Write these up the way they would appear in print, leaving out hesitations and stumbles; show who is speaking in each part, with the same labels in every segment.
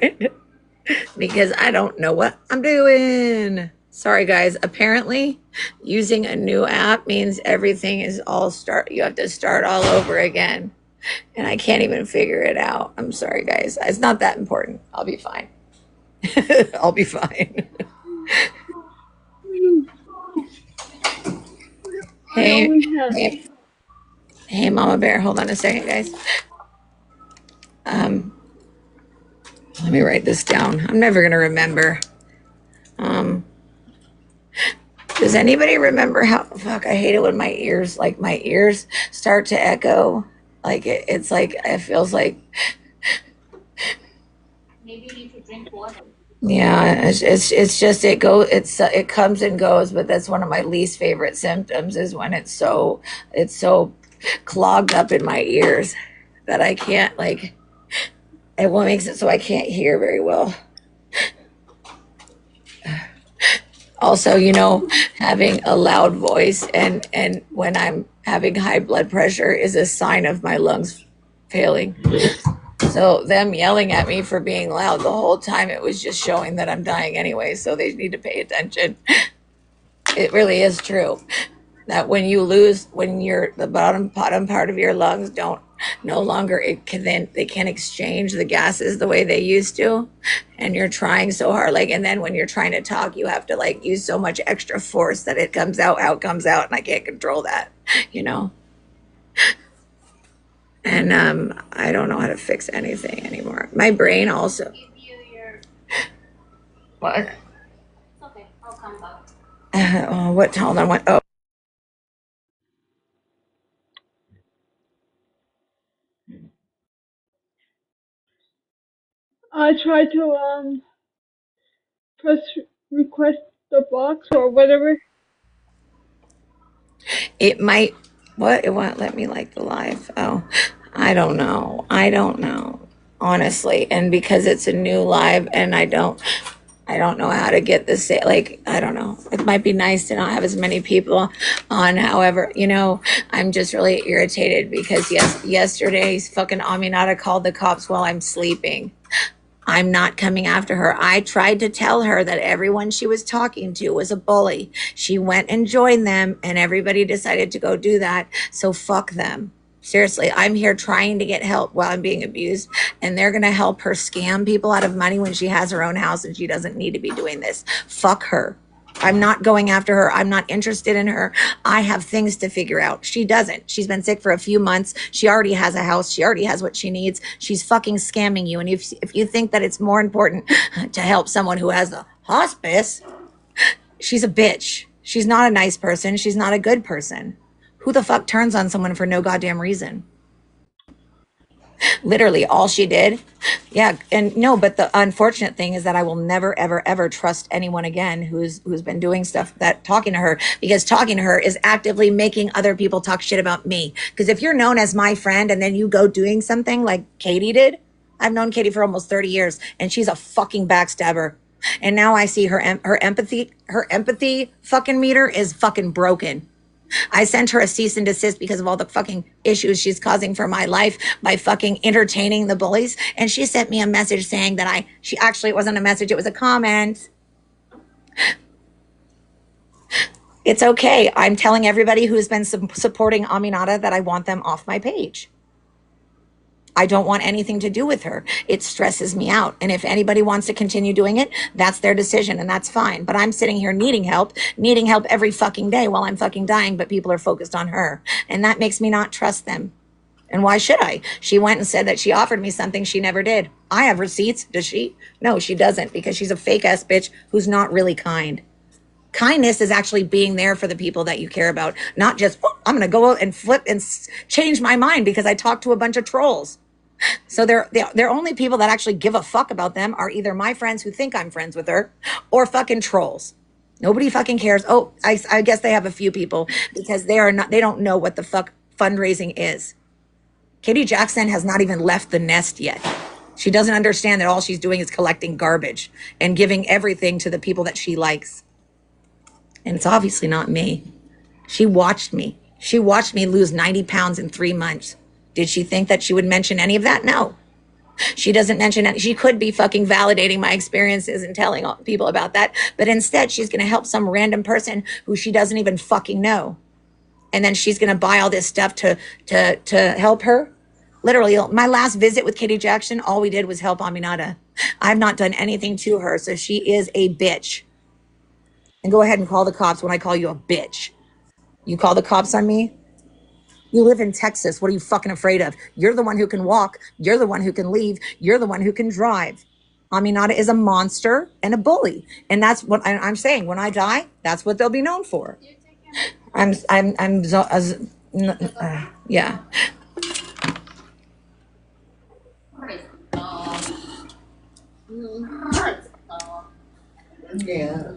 Speaker 1: it because I don't know what I'm doing. Sorry, guys. Apparently, using a new app means everything is all start. You have to start all over again. And I can't even figure it out. I'm sorry, guys. It's not that important. I'll be fine. I'll be fine. Hey, hey, hey, Mama Bear. Hold on a second, guys. Um, Let me write this down. I'm never gonna remember. Um, does anybody remember how? Fuck, I hate it when my ears, like my ears, start to echo. Like it's like it feels like. Maybe you need to drink water. Yeah, it's just it comes and goes, but that's one of my least favorite symptoms is when it's so clogged up in my ears that I can't like it what makes it so I can't hear very well. Also, having a loud voice and when I'm having high blood pressure is a sign of my lungs failing. So them yelling at me for being loud the whole time, it was just showing that I'm dying anyway, so they need to pay attention. It really is true that when the bottom part of your lungs don't no longer they can't exchange the gases the way they used to, and you're trying so hard, like, and then when you're trying to talk you have to like use so much extra force that it comes out how it comes out, and I can't control that, you know. And I don't know how to fix anything anymore. My brain also. What? Okay, I'll come back. What? Hold on. What? Oh.
Speaker 2: I tried to press request the box or whatever.
Speaker 1: It might. What? It won't let me like the live. Oh, I don't know. I don't know. Honestly, and because it's a new live, and I don't know how to get this. Like, I don't know. It might be nice to not have as many people on. However, I'm just really irritated because yesterday's fucking Aminata called the cops while I'm sleeping. I'm not coming after her. I tried to tell her that everyone she was talking to was a bully. She went and joined them, and everybody decided to go do that. So fuck them. Seriously, I'm here trying to get help while I'm being abused, and they're going to help her scam people out of money when she has her own house and she doesn't need to be doing this. Fuck her. I'm not going after her. I'm not interested in her. I have things to figure out. She doesn't. She's been sick for a few months. She already has a house. She already has what she needs. She's fucking scamming you. And if you think that it's more important to help someone who has a hospice, she's a bitch. She's not a nice person. She's not a good person. Who the fuck turns on someone for no goddamn reason? Literally all she did. Yeah. And no, but the unfortunate thing is that I will never, ever, ever trust anyone again who's been doing stuff that talking to her, because talking to her is actively making other people talk shit about me. Because if you're known as my friend and then you go doing something like Katie did, I've known Katie for almost 30 years and she's a fucking backstabber. And now I see her empathy fucking meter is fucking broken. I sent her a cease and desist because of all the fucking issues she's causing for my life by fucking entertaining the bullies. And she sent me a message saying that it wasn't a message, it was a comment. It's okay. I'm telling everybody who's been supporting Aminata that I want them off my page. I don't want anything to do with her. It stresses me out. And if anybody wants to continue doing it, that's their decision and that's fine. But I'm sitting here needing help every fucking day while I'm fucking dying, but people are focused on her. And that makes me not trust them. And why should I? She went and said that she offered me something she never did. I have receipts. Does she? No, she doesn't, because she's a fake ass bitch who's not really kind. Kindness is actually being there for the people that you care about, not just, I'm going to go out and flip and change my mind because I talked to a bunch of trolls. So they're only people that actually give a fuck about them are either my friends who think I'm friends with her or fucking trolls. Nobody fucking cares. Oh, I guess they have a few people because they don't know what the fuck fundraising is. Katie Jackson has not even left the nest yet. She doesn't understand that all she's doing is collecting garbage and giving everything to the people that she likes. And it's obviously not me. She watched me. She watched me lose 90 pounds in 3 months. Did she think that she would mention any of that? No. She doesn't mention it. She could be fucking validating my experiences and telling people about that. But instead, she's going to help some random person who she doesn't even fucking know. And then she's going to buy all this stuff to help her. Literally, my last visit with Katie Jackson, all we did was help Aminata. I've not done anything to her. So she is a bitch. And go ahead and call the cops when I call you a bitch. You call the cops on me? You live in Texas. What are you fucking afraid of? You're the one who can walk. You're the one who can leave. You're the one who can drive. Aminata is a monster and a bully. And that's what I'm saying. When I die, that's what they'll be known for. Yeah.
Speaker 3: Yeah.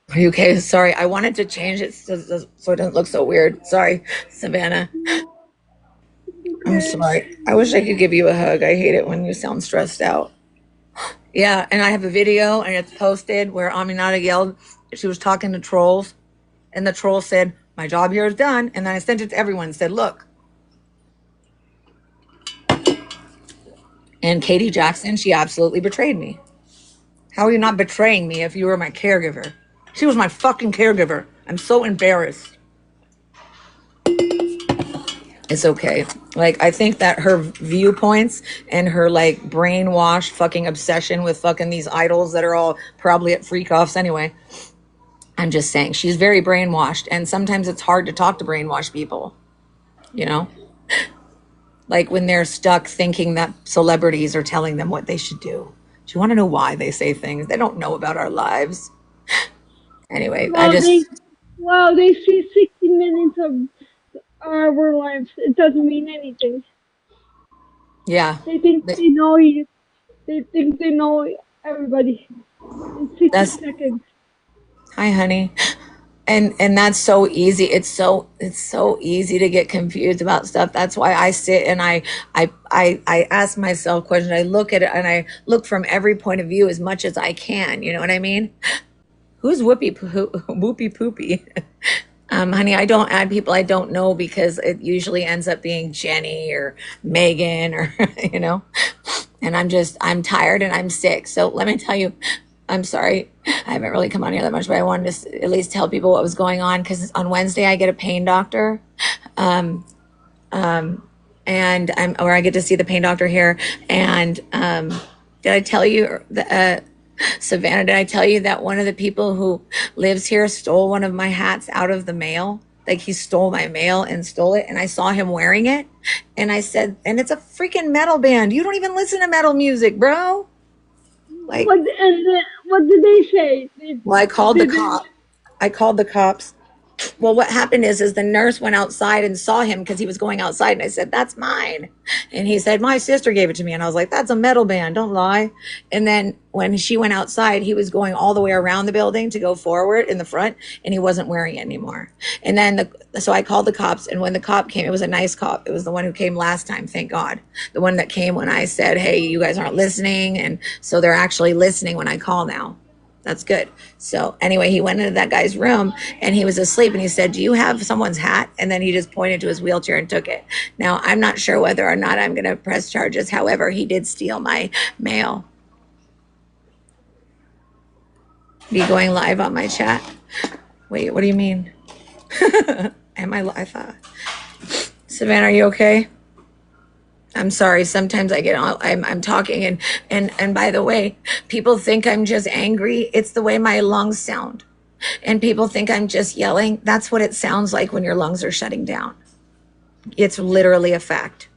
Speaker 1: Are you okay? Sorry, I wanted to change it so it doesn't look so weird. Sorry, Savannah. I'm sorry. I wish I could give you a hug. I hate it when you sound stressed out. Yeah, and I have a video and it's posted where Aminata yelled. She was talking to trolls, and the troll said, "My job here is done." And then I sent it to everyone and said, "Look." And Katie Jackson, she absolutely betrayed me. How are you not betraying me if you were my caregiver? She was my fucking caregiver. I'm so embarrassed. It's okay. Like, I think that her viewpoints and her, like, brainwashed fucking obsession with fucking these idols that are all probably at freak offs anyway. I'm just saying, she's very brainwashed. And sometimes it's hard to talk to brainwashed people, you know? Like when they're stuck thinking that celebrities are telling them what they should do. Do you want to know why they say things? They don't know about our lives. Anyway,
Speaker 2: Well, they see 60 minutes of our lives. It doesn't mean anything.
Speaker 1: Yeah.
Speaker 2: They think they know you. They think they know everybody in 60 seconds.
Speaker 1: Hi, honey. And that's so easy. It's so easy to get confused about stuff. That's why I sit and I ask myself questions. I look at it and I look from every point of view as much as I can. You know what I mean? Who's Whoopie Poopy? Honey, I don't add people I don't know because it usually ends up being Jenny or Megan or, you know, and I'm tired and I'm sick. So let me tell you, I'm sorry. I haven't really come on here that much, but I wanted to at least tell people what was going on because on Wednesday I get a pain doctor. And I get to see the pain doctor here. And did I tell you, Savannah, did I tell you that one of the people who lives here stole one of my hats out of the mail? Like he stole my mail and stole it. And I saw him wearing it. And I said, and it's a freaking metal band. You don't even listen to metal music, bro. Like,
Speaker 2: what did they say?
Speaker 1: Well, I called the cops. Well, what happened is the nurse went outside and saw him because he was going outside. And I said, "That's mine." And he said, "My sister gave it to me." And I was like, "That's a metal band. Don't lie." And then when she went outside, he was going all the way around the building to go forward in the front, and he wasn't wearing it anymore. And then so I called the cops. And when the cop came, it was a nice cop. It was the one who came last time. Thank God. The one that came when I said, "Hey, you guys aren't listening." And so they're actually listening when I call now. That's good. So anyway, he went into that guy's room and he was asleep and he said, "Do you have someone's hat?" And then he just pointed to his wheelchair and took it. Now, I'm not sure whether or not I'm going to press charges. However, he did steal my mail. Be going live on my chat. Wait, what do you mean? Am I live? Savannah, are you okay? I'm sorry. Sometimes I get all, I'm talking and by the way, people think I'm just angry. It's the way my lungs sound. And people think I'm just yelling. That's what it sounds like when your lungs are shutting down. It's literally a fact.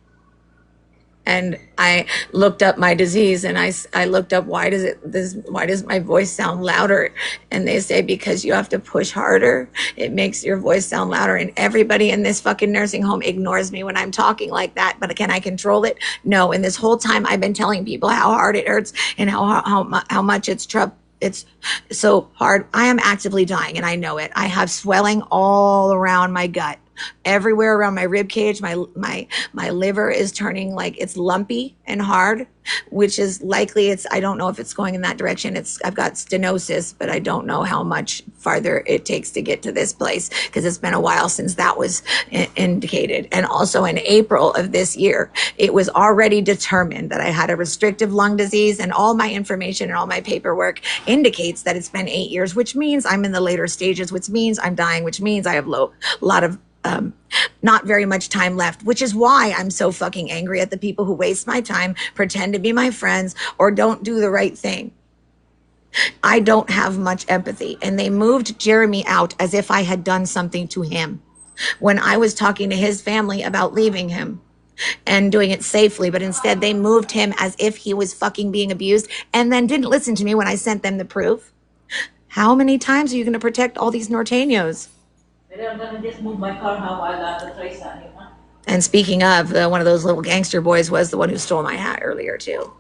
Speaker 1: And I looked up my disease and I looked up why does my voice sound louder? And they say because you have to push harder. It makes your voice sound louder. And everybody in this fucking nursing home ignores me when I'm talking like that. But can I control it? No. And this whole time I've been telling people how hard it hurts and how much it's so hard. I am actively dying and I know it. I have swelling all around my gut. everywhere around my rib cage. My liver is turning like it's lumpy and hard, which is likely I don't know if it's going in that direction. I've got stenosis, but I don't know how much farther it takes to get to this place because it's been a while since that was indicated. And also in April of this year, it was already determined that I had a restrictive lung disease, and all my information and all my paperwork indicates that it's been 8 years, which means I'm in the later stages, which means I'm dying, which means I have a lot of not very much time left, which is why I'm so fucking angry at the people who waste my time, pretend to be my friends, or don't do the right thing. I don't have much empathy. And they moved Jeremy out as if I had done something to him when I was talking to his family about leaving him and doing it safely. But instead, they moved him as if he was fucking being abused and then didn't listen to me when I sent them the proof. How many times are you going to protect all these Norteños?
Speaker 3: I'm gonna just move my car how I got the trace on it.
Speaker 1: And speaking of, one of those little gangster boys was the one who stole my hat earlier too.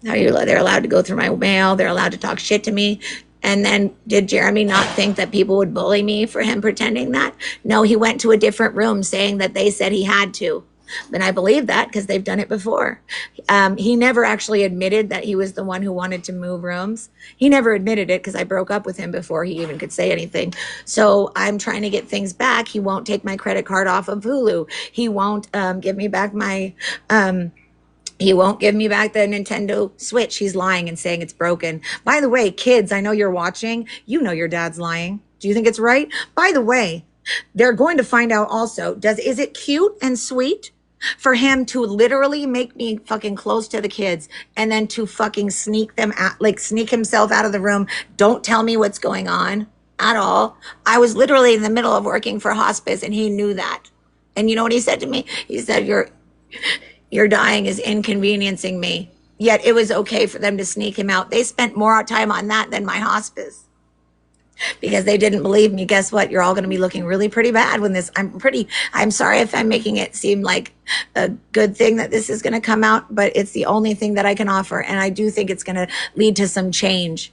Speaker 1: Now they're allowed to go through my mail. They're allowed to talk shit to me. And then did Jeremy not think that people would bully me for him pretending that? No, he went to a different room saying that they said he had to. Then I believe that because they've done it before. He never actually admitted that he was the one who wanted to move rooms. He never admitted it because I broke up with him before he even could say anything. So I'm trying to get things back. He won't take my credit card off of Hulu. He won't give me back my... he won't give me back the Nintendo Switch. He's lying and saying it's broken. By the way, kids, I know you're watching. You know your dad's lying. Do you think it's right? By the way, they're going to find out also, is it cute and sweet for him to literally make me fucking close to the kids and then to fucking sneak himself out of the room? Don't tell me what's going on at all. I was literally in the middle of working for hospice and he knew that. And you know what he said to me? He said, your dying is inconveniencing me. Yet it was okay for them to sneak him out. They spent more time on that than my hospice because they didn't believe me. Guess what? You're all going to be looking really pretty bad when I'm sorry if I'm making it seem like a good thing that this is going to come out, but it's the only thing that I can offer. And I do think it's going to lead to some change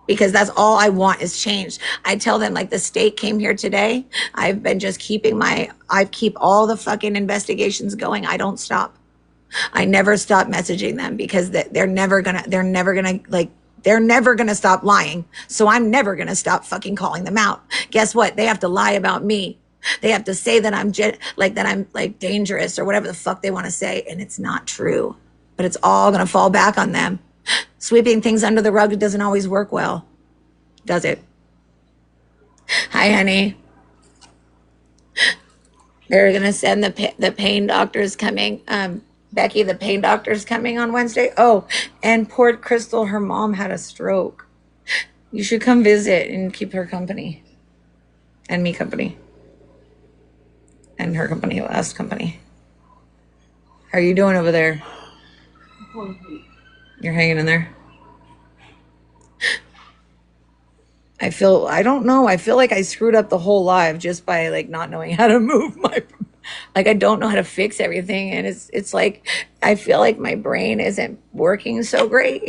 Speaker 1: because that's all I want is change. I tell them, like, the state came here today. I've been just I keep all the fucking investigations going. I don't stop. I never stop messaging them because they're never gonna stop lying. So I'm never gonna stop fucking calling them out. Guess what? They have to lie about me. They have to say that I'm dangerous or whatever the fuck they want to say. And it's not true, but it's all gonna fall back on them. Sweeping things under the rug doesn't always work well, does it? Hi, honey. They're going to send the pain doctors coming. Becky, the pain doctor's coming on Wednesday. Oh, and poor Crystal, her mom had a stroke. You should come visit and keep her company. And me company. And her company, us company. How are you doing over there? You're hanging in there. I don't know. I feel like I screwed up the whole live just by not knowing how to move I don't know how to fix everything. And it's like, I feel like my brain isn't working so great,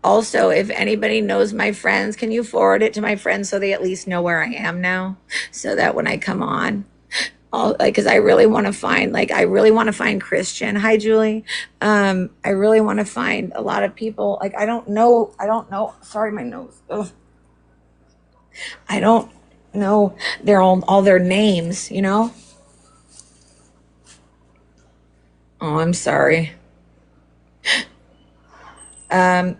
Speaker 1: Also, if anybody knows my friends, can you forward it to my friends so they at least know where I am now? So that when I come on, because I really want to find Christian. Hi, Julie. I really want to find a lot of people. I don't know. Sorry, my nose. Ugh. I don't know all their names, Oh, I'm sorry. I'm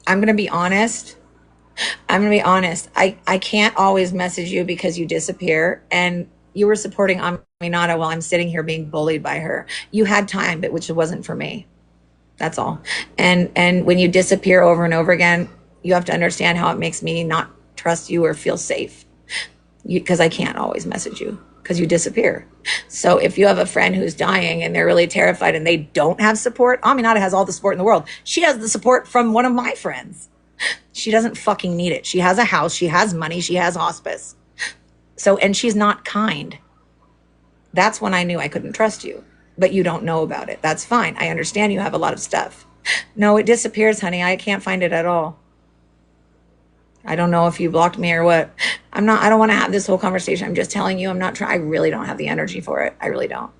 Speaker 1: going to be honest. I can't always message you because you disappear, and you were supporting Aminata while I'm sitting here being bullied by her. You had time, but which wasn't for me. That's all. And when you disappear over and over again, you have to understand how it makes me not trust you or feel safe. Because I can't always message you because you disappear. So if you have a friend who's dying and they're really terrified and they don't have support, Aminata has all the support in the world. She has the support from one of my friends. She doesn't fucking need it. She has a house. She has money. She has hospice. And she's not kind. That's when I knew I couldn't trust you. But you don't know about it. That's fine. I understand you have a lot of stuff. No, it disappears, honey. I can't find it at all. I don't know if you blocked me or what. I don't want to have this whole conversation. I'm just telling you, I really don't have the energy for it. I really don't.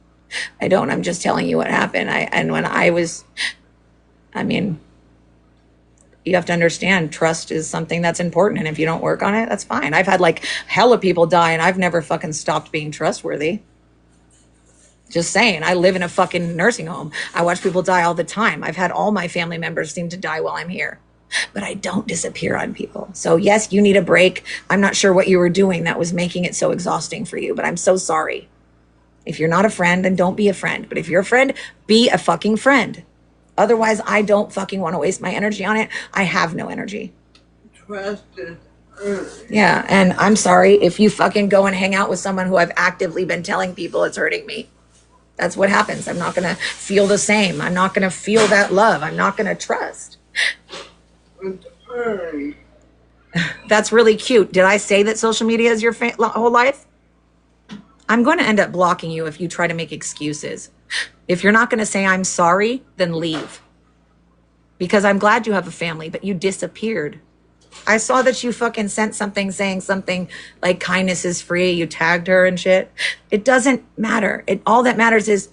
Speaker 1: I don't. I'm just telling you what happened. I mean, you have to understand trust is something that's important. And if you don't work on it, that's fine. I've had like hella people die and I've never fucking stopped being trustworthy. Just saying, I live in a fucking nursing home. I watch people die all the time. I've had all my family members seem to die while I'm here, but I don't disappear on people. So yes, you need a break. I'm not sure what you were doing that was making it so exhausting for you, but I'm so sorry. If you're not a friend, then don't be a friend. But if you're a friend, be a fucking friend. Otherwise, I don't fucking want to waste my energy on it. I have no energy.
Speaker 4: Trust is earned.
Speaker 1: Yeah, and I'm sorry if you fucking go and hang out with someone who I've actively been telling people it's hurting me. That's what happens. I'm not going to feel the same. I'm not going to feel that love. I'm not going to trust.
Speaker 4: It's earned.
Speaker 1: That's really cute. Did I say that social media is your whole life? I'm going to end up blocking you if you try to make excuses. If you're not going to say I'm sorry, then leave. Because I'm glad you have a family, but you disappeared. I saw that you fucking sent something saying something like kindness is free. You tagged her and shit. It doesn't matter. All that matters is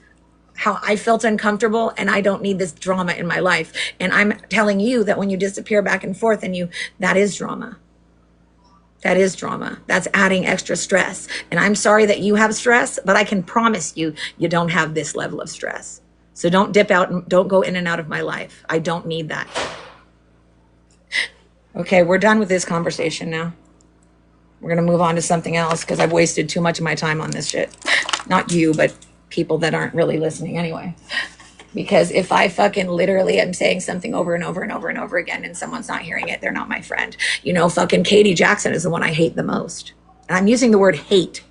Speaker 1: how I felt uncomfortable and I don't need this drama in my life. And I'm telling you that when you disappear back and forth and that is drama. That is drama. That's adding extra stress. And I'm sorry that you have stress, but I can promise you, you don't have this level of stress. So don't dip out and don't go in and out of my life. I don't need that. Okay, we're done with this conversation now. We're going to move on to something else because I've wasted too much of my time on this shit. Not you, but people that aren't really listening anyway. Because if I fucking literally am saying something over and over and over and over again and someone's not hearing it, they're not my friend. You know, fucking Katie Jackson is the one I hate the most. And I'm using the word hate.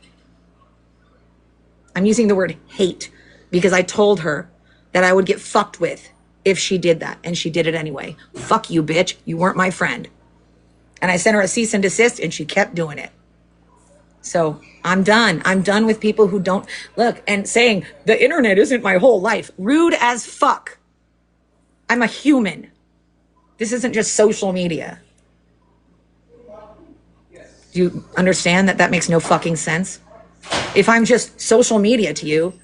Speaker 1: I'm using the word hate because I told her that I would get fucked with if she did that. And she did it anyway. Fuck you, bitch. You weren't my friend. And I sent her a cease and desist and she kept doing it. So I'm done. I'm done with people who don't look and saying the internet isn't my whole life. Rude as fuck. I'm a human. This isn't just social media. Do you understand that makes no fucking sense? If I'm just social media to you,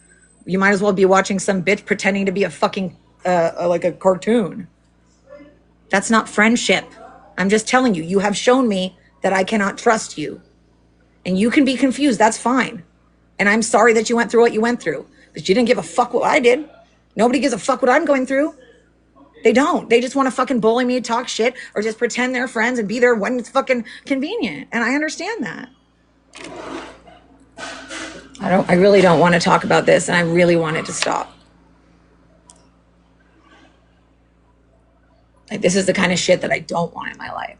Speaker 1: you might as well be watching some bitch pretending to be a fucking, like a cartoon. That's not friendship. I'm just telling you, you have shown me that I cannot trust you. And you can be confused. That's fine. And I'm sorry that you went through what you went through. But you didn't give a fuck what I did. Nobody gives a fuck what I'm going through. They don't. They just want to fucking bully me, talk shit, or just pretend they're friends and be there when it's fucking convenient. And I understand that. I really don't want to talk about this, and I really want it to stop. Like, this is the kind of shit that I don't want in my life.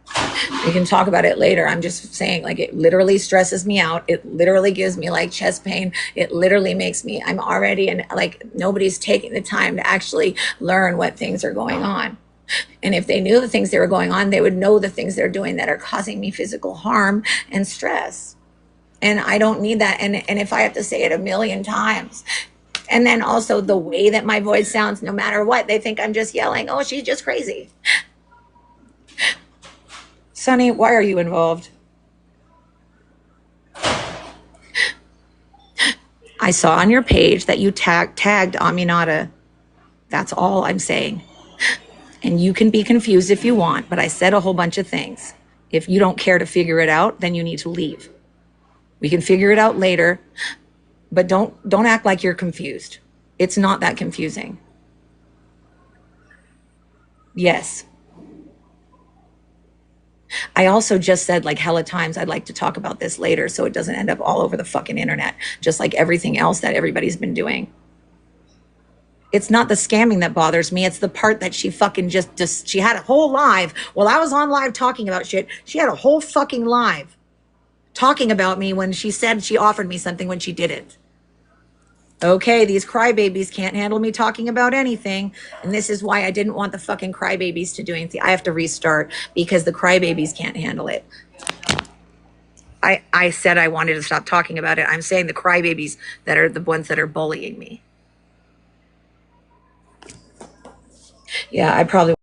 Speaker 1: We can talk about it later. I'm just saying, like, it literally stresses me out. It literally gives me like chest pain. It literally makes me, I'm already in, like, nobody's taking the time to actually learn what things are going on. And if they knew the things that were going on, they would know the things they're doing that are causing me physical harm and stress. And I don't need that. And if I have to say it a million times, and then also the way that my voice sounds, no matter what, they think I'm just yelling. Oh, she's just crazy. Sonny, why are you involved? I saw on your page that you tagged Aminata. That's all I'm saying. And you can be confused if you want, but I said a whole bunch of things. If you don't care to figure it out, then you need to leave. We can figure it out later, but don't act like you're confused. It's not that confusing. Yes. I also just said like hella times I'd like to talk about this later so it doesn't end up all over the fucking internet, just like everything else that everybody's been doing. It's not the scamming that bothers me. It's the part that she fucking just she had a whole live. While I was on live talking about shit, she had a whole fucking live talking about me when she said she offered me something when she didn't. Okay, these crybabies can't handle me talking about anything. And this is why I didn't want the fucking crybabies to do anything. I have to restart because the crybabies can't handle it. I said I wanted to stop talking about it. I'm saying the crybabies that are the ones that are bullying me. Yeah, I probably